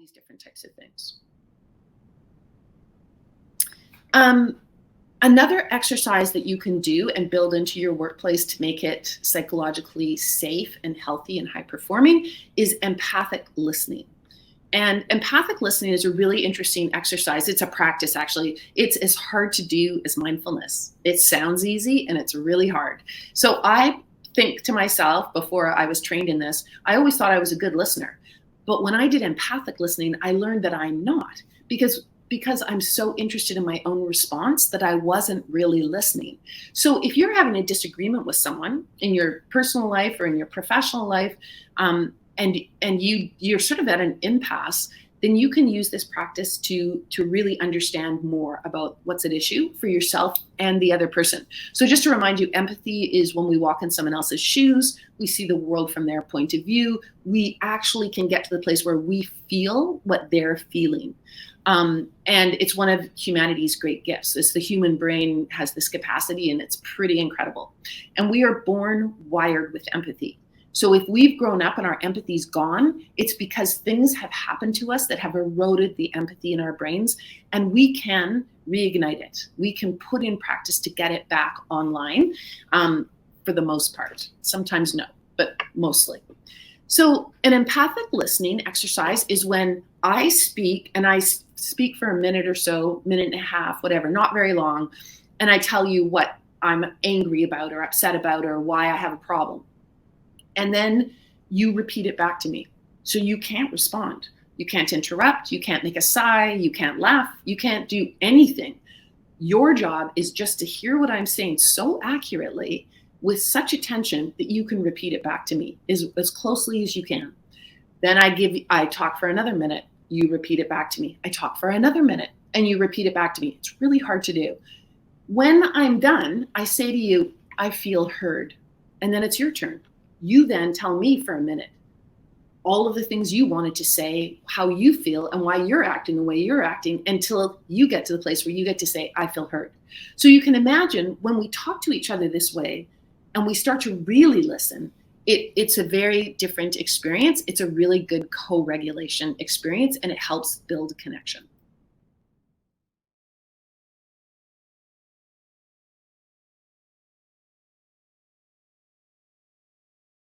these different types of things. Another exercise that you can do and build into your workplace to make it psychologically safe and healthy and high performing is empathic listening. And empathic listening is a really interesting exercise. It's a practice, actually. It's as hard to do as mindfulness. It sounds easy and it's really hard. So I think to myself, before I was trained in this, I always thought I was a good listener. But when I did empathic listening, I learned that I'm not, because I'm so interested in my own response that I wasn't really listening. So if you're having a disagreement with someone in your personal life or in your professional life, and you're sort of at an impasse, then you can use this practice to really understand more about what's at issue for yourself and the other person. So just to remind you, empathy is when we walk in someone else's shoes, we see the world from their point of view. We actually can get to the place where we feel what they're feeling. And it's one of humanity's great gifts. The human brain has this capacity, and it's pretty incredible. And we are born wired with empathy. So if we've grown up and our empathy's gone, it's because things have happened to us that have eroded the empathy in our brains, and we can reignite it. We can put in practice to get it back online, for the most part. Sometimes no, but mostly. So an empathic listening exercise is when I speak, and I speak for a minute or so, minute and a half, whatever, not very long, and I tell you what I'm angry about or upset about or why I have a problem. And then you repeat it back to me. So you can't respond. You can't interrupt. You can't make a sigh. You can't laugh. You can't do anything. Your job is just to hear what I'm saying so accurately with such attention that you can repeat it back to me as closely as you can. Then I talk for another minute. You repeat it back to me. I talk for another minute and you repeat it back to me. It's really hard to do. When I'm done, I say to you, I feel heard. And then it's your turn. You then tell me for a minute all of the things you wanted to say, how you feel, and why you're acting the way you're acting, until you get to the place where you get to say, I feel heard. So you can imagine when we talk to each other this way and we start to really listen, it's a very different experience. It's a really good co-regulation experience, and it helps build connection.